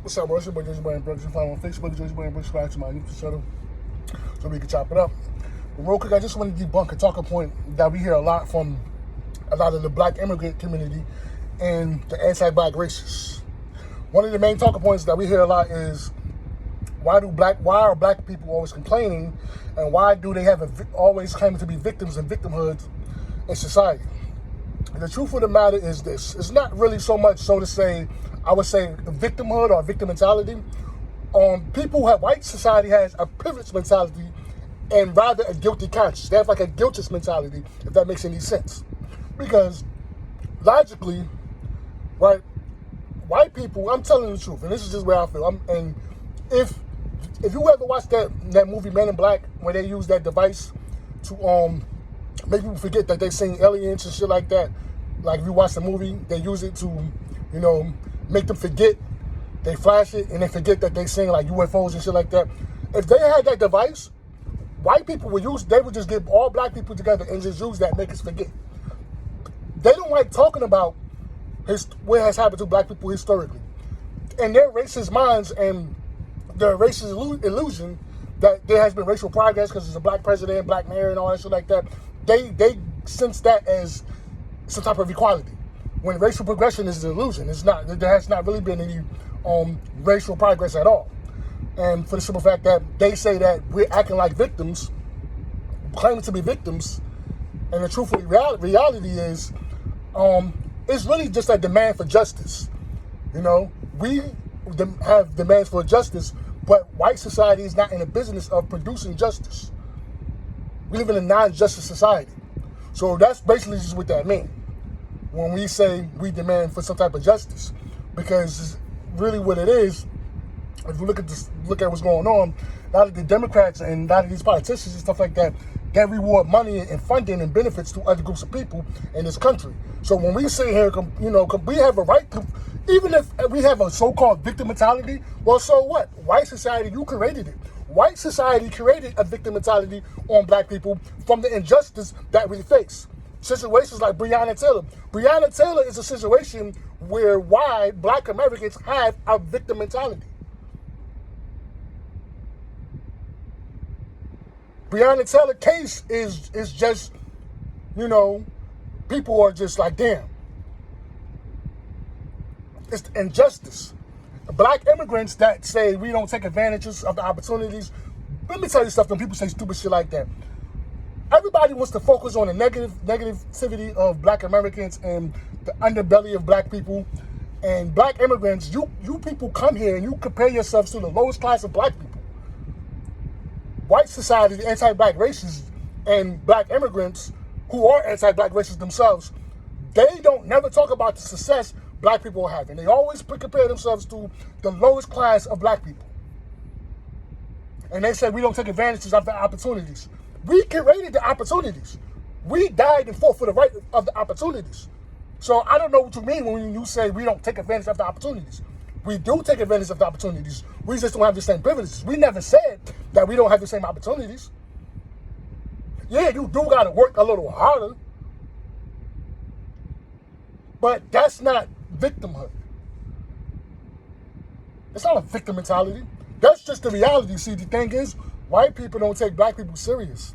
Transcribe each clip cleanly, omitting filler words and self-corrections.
What's up, bro? It's your boy Jersey Brand Brooks. You follow on Facebook, Jersey Brand Brooks. Subscribe to my YouTube channel so we can chop it up. But real quick, I just want to debunk a talking point that we hear a lot from a lot of the black immigrant community and the anti-black racists. One of the main talking points that we hear a lot is why are black people always complaining, and why do they always claiming to be victims and victimhood in society? And the truth of the matter is this: it's not really so much, so to say, I would say, victimhood or victim mentality. White society has a privileged mentality and rather a guilty conscience. They have like a guiltless mentality, if that makes any sense. Because logically, right, white people, I'm telling the truth, and this is just where I feel. And if you ever watched that movie Men in Black, where they use that device to make people forget that they seen aliens and shit like that, like if you watch the movie, they use it to, make them forget. They flash it and they forget that they seen like UFOs and shit like that. If they had that device, white people would just get all black people together and just use that, make us forget. They don't like talking about what has happened to black people historically. And their racist minds and their racist illusion that there has been racial progress because there's a black president, black mayor, and all that shit like that, they sense that as some type of equality. When racial progression is an illusion, there has not really been any racial progress at all. And for the simple fact that they say that we're acting like victims, claiming to be victims, and the truthful reality is, it's really just a demand for justice. We have demands for justice, but white society is not in the business of producing justice. We live in a non-justice society. So that's basically just what that means when we say we demand for some type of justice. Because really what it is, if you look at what's going on, a lot of the Democrats and a lot of these politicians and stuff like that, they reward money and funding and benefits to other groups of people in this country. So when we sit here, we have a right to, even if we have a so-called victim mentality, well, so what? White society, you created it. White society created a victim mentality on black people from the injustice that we face. Situations like Breonna Taylor. Breonna Taylor is a situation where black Americans have a victim mentality. Breonna Taylor case is just, people are just like, damn. It's the injustice. Black immigrants that say we don't take advantages of the opportunities. Let me tell you something. People say stupid shit like that. Everybody wants to focus on the negativity of black Americans and the underbelly of black people. And black immigrants, you people come here and you compare yourselves to the lowest class of black people. White society, the anti-black racists, and black immigrants who are anti-black racists themselves, they don't never talk about the success black people are having. They always compare themselves to the lowest class of black people. And they say we don't take advantages of the opportunities. We created the opportunities. We died and fought for the right of the opportunities. So I don't know what you mean when you say we don't take advantage of the opportunities. We do take advantage of the opportunities. We just don't have the same privileges. We never said that we don't have the same opportunities. Yeah, you do got to work a little harder. But that's not victimhood. It's not a victim mentality. That's just the reality. See, the thing is, white people don't take black people serious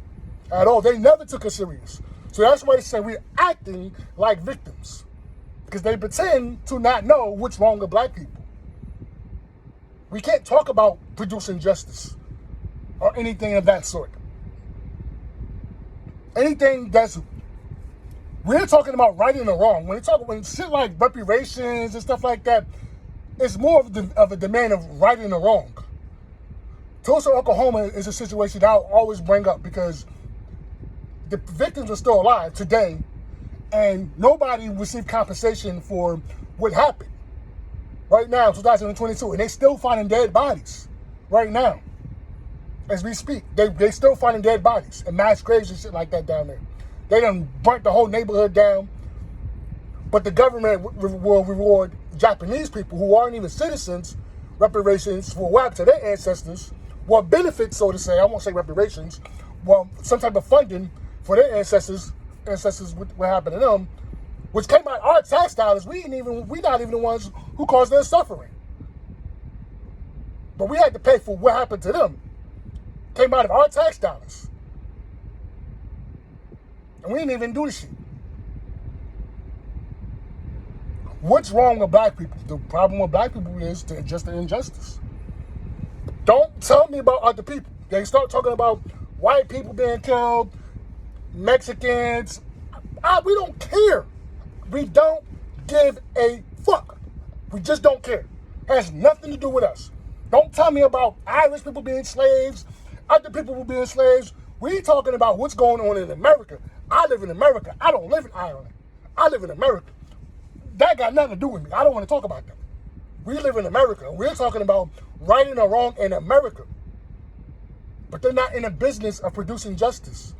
at all. They never took us serious. So that's why they say we're acting like victims. Because they pretend to not know what's wrong with black people. We can't talk about producing justice or anything of that sort. We're talking about right and wrong. When shit like reparations and stuff like that, it's more of a demand of right and wrong. Tulsa, Oklahoma is a situation that I'll always bring up because the victims are still alive today and nobody received compensation for what happened right now, 2022, and they still finding dead bodies right now as we speak. They still finding dead bodies and mass graves and shit like that down there. They done burnt the whole neighborhood down, but the government will reward Japanese people who aren't even citizens reparations for what happened to their ancestors, well, benefits, so to say. I won't say reparations, well, some type of funding for their ancestors, what happened to them, which came out our tax dollars. We're not even the ones who caused their suffering. But we had to pay for what happened to them. Came out of our tax dollars. And we didn't even do the shit. What's wrong with black people? The problem with black people is just the injustice. Don't tell me about other people. They start talking about white people being killed, Mexicans. We don't care. We don't give a fuck. We just don't care. It has nothing to do with us. Don't tell me about Irish people being slaves, other people being slaves. We talking about what's going on in America. I live in America. I don't live in Ireland. I live in America. That got nothing to do with me. I don't want to talk about that. We live in America. We're talking about right and wrong in America. But they're not in the business of producing justice.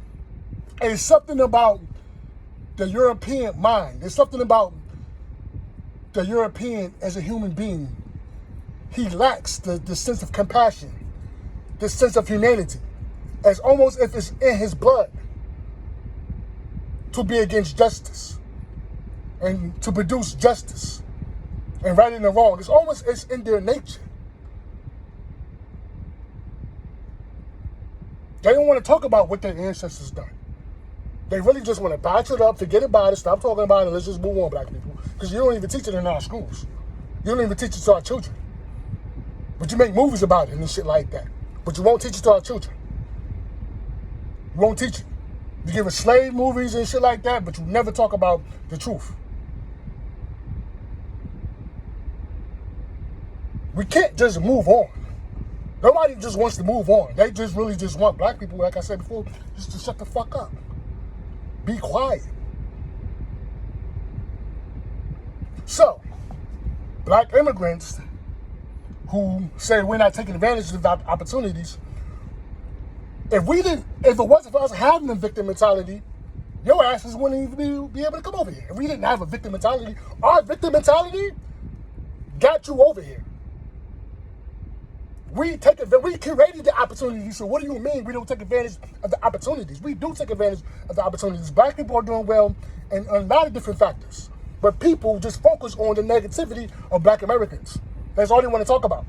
And it's something about the European mind. There's something about the European as a human being. He lacks the sense of compassion, the sense of humanity. It's almost if it's in his blood to be against justice and to produce justice and right and wrong. It's in their nature. They don't want to talk about what their ancestors done. They really just want to patch it up, forget about it, stop talking about it, let's just move on, black people. Because you don't even teach it in our schools. You don't even teach it to our children. But you make movies about it and shit like that. But you won't teach it to our children. You won't teach it. You give us slave movies and shit like that, but you never talk about the truth. We can't just move on. Nobody just wants to move on. They just really just want black people, like I said before, just to shut the fuck up. Be quiet. So, black immigrants who say we're not taking advantage of the opportunities, if it wasn't for us having a victim mentality, your asses wouldn't even be able to come over here. If we didn't have a victim mentality, our victim mentality got you over here. We created the opportunities, so what do you mean we don't take advantage of the opportunities? We do take advantage of the opportunities. Black people are doing well in a lot of different factors, but people just focus on the negativity of black Americans. That's all they want to talk about.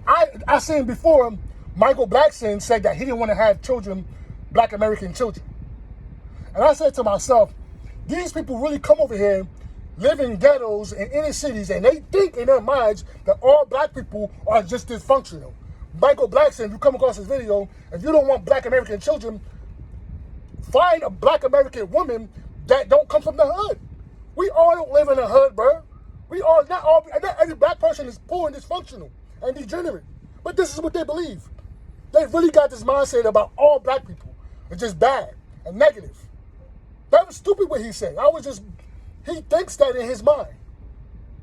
I seen before, Michael Blackson said that he didn't want to have children, black American children. And I said to myself, these people really come over here, live in ghettos and inner cities, and they think in their minds that all black people are just dysfunctional. Michael Blackson, if you come across this video, if you don't want black American children, find a black American woman that don't come from the hood. We all don't live in the hood, bro. Not every black person is poor and dysfunctional and degenerate. But this is what they believe. They really got this mindset about all black people are just bad and negative. That was stupid what he said. He thinks that in his mind.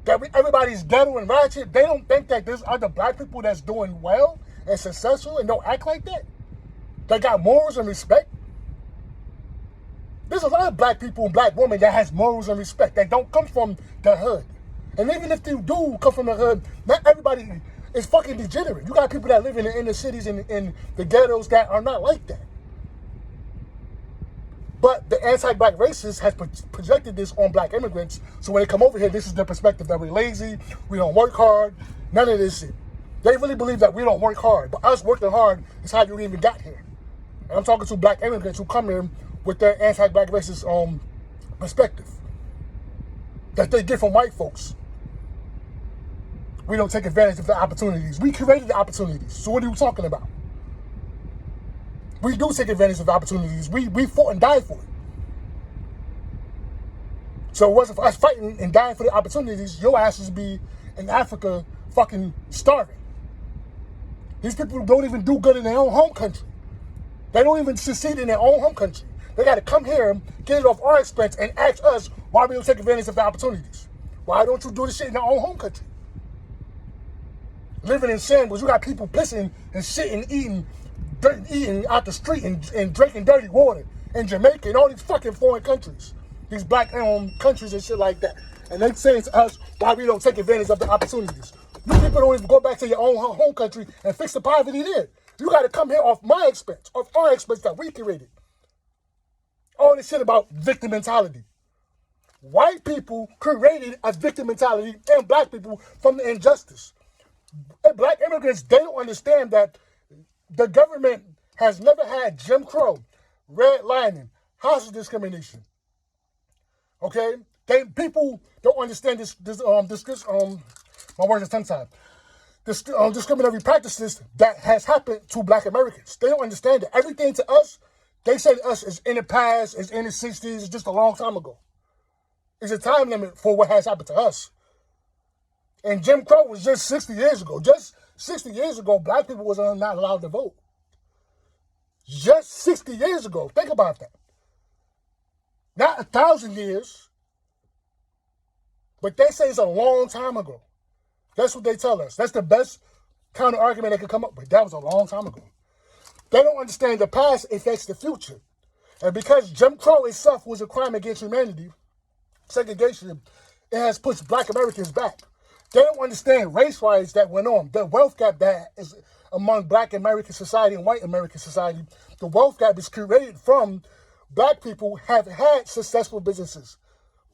That everybody's ghetto and ratchet. They don't think that there's other black people that's doing well and successful and don't act like that. They got morals and respect. There's a lot of black people and black women that has morals and respect that don't come from the hood. And even if they do come from the hood, not everybody is fucking degenerate. You got people that live in the inner cities and in the ghettos that are not like that. But the anti-black racist has projected this on black immigrants. So when they come over here, this is their perspective, that we're lazy, we don't work hard, none of this shit. They really believe that we don't work hard. But us working hard is how you even got here. And I'm talking to black immigrants who come here with their anti-black racist perspective that they get from white folks. We don't take advantage of the opportunities. We created the opportunities. So what are you talking about? We do take advantage of the opportunities. We fought and died for it. So it wasn't for us fighting and dying for the opportunities, your asses would be in Africa fucking starving. These people don't even do good in their own home country. They don't even succeed in their own home country. They got to come here, get it off our expense, and ask us why we don't take advantage of the opportunities. Why don't you do this shit in your own home country? Living in shambles, you got people pissing and shitting, eating out the street and drinking dirty water in Jamaica and all these fucking foreign countries, these black countries and shit like that. And they saying to us why we don't take advantage of the opportunities. You people don't even go back to your own home country and fix the poverty there. You got to come here off my expense, off our expense that we created. All this shit about victim mentality. White people created a victim mentality and black people from the injustice. Black immigrants, they don't understand that the government has never had Jim Crow, redlining, housing discrimination. Okay? People don't understand this my words are tongue-tied. Discriminatory practices that has happened to Black Americans. They don't understand that everything to us, they say to us is in the past, is in the 60s, it's just a long time ago. It's a time limit for what has happened to us. And Jim Crow was just 60 years ago. Just 60 years ago, Black people was not allowed to vote. Just 60 years ago. Think about that. Not 1,000 years, but they say it's a long time ago. That's what they tell us. That's the best counter argument they could come up with. That was a long time ago. They don't understand the past affects the future. And because Jim Crow itself was a crime against humanity, segregation, it has pushed Black Americans back. They don't understand race riots that went on. The wealth gap that is among Black American society and white American society, the wealth gap is created from Black people have had successful businesses,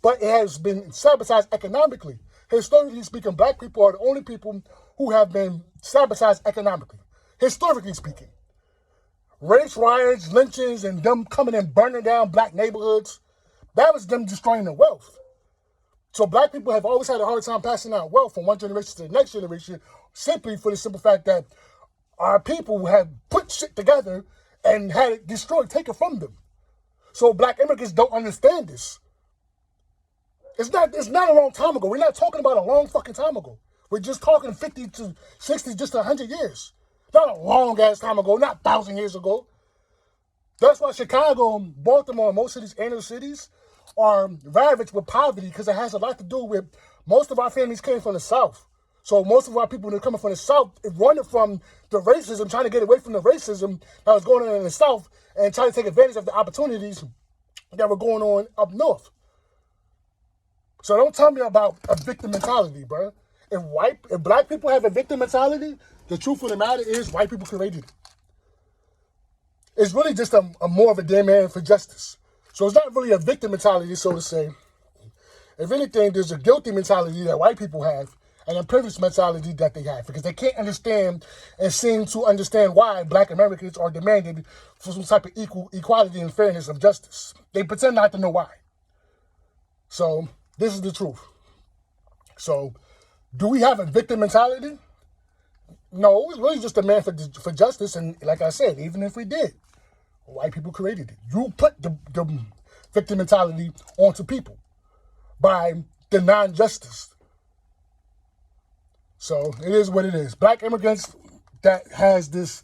but it has been sabotaged economically. Historically speaking, Black people are the only people who have been sabotaged economically. Historically speaking. Race riots, lynchings, and them coming and burning down Black neighborhoods, that was them destroying the wealth. So Black people have always had a hard time passing out wealth from one generation to the next generation, simply for the simple fact that our people have put shit together and had it destroyed, taken from them. So Black immigrants don't understand this. It's not a long time ago. We're not talking about a long fucking time ago. We're just talking 50 to 60, just 100 years. Not a long ass time ago, not 1,000 years ago. That's why Chicago, Baltimore, most of these inner cities are ravaged with poverty, because it has a lot to do with most of our families came from the South. So most of our people that are coming from the South running from the racism, trying to get away from the racism that was going on in the South and trying to take advantage of the opportunities that were going on up north. So don't tell me about a victim mentality, bro. If Black people have a victim mentality, the truth of the matter is white people created it. It's really just a more of a demand for justice. So it's not really a victim mentality, so to say. If anything, there's a guilty mentality that white people have and a privileged mentality that they have, because they can't understand and seem to understand why Black Americans are demanding for some type of equality and fairness of justice. They pretend not to know why. So this is the truth. So do we have a victim mentality? No, it's really just a demand for justice. And like I said, even if we did, white people created it. You put the victim mentality onto people by denying justice. So it is what it is. Black immigrants that has this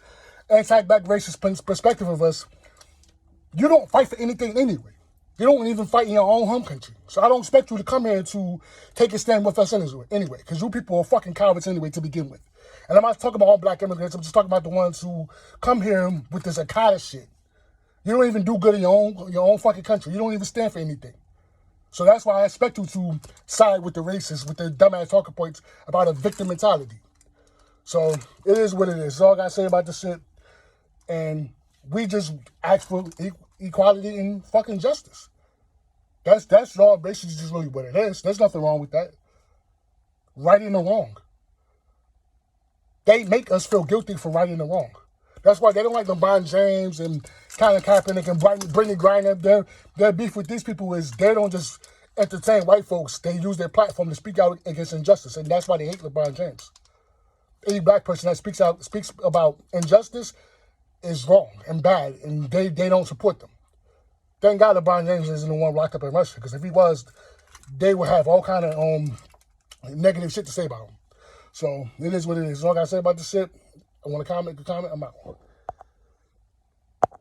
anti-Black racist perspective of us, you don't fight for anything anyway. You don't even fight in your own home country. So I don't expect you to come here to take a stand with us anyway, because you people are fucking cowards anyway to begin with. And I'm not talking about all Black immigrants. I'm just talking about the ones who come here with this Akata shit. You don't even do good in your own fucking country. You don't even stand for anything. So that's why I expect you to side with the racists, with the dumbass talking points about a victim mentality. So it is what it is. That's all I gotta say about this shit. And we just ask for equality and fucking justice. That's all basically just really what it is. There's nothing wrong with that. Righting the wrong. They make us feel guilty for righting the wrong. That's why they don't like LeBron James and Colin Kaepernick and Brittany Griner. Their beef with these people is they don't just entertain white folks. They use their platform to speak out against injustice, and that's why they hate LeBron James. Any Black person that speaks about injustice is wrong and bad, and they don't support them. Thank God LeBron James isn't the one locked up in Russia, because if he was, they would have all kind of negative shit to say about him. So it is what it is. That's all I gotta say about this shit. I want to comment, I'm out.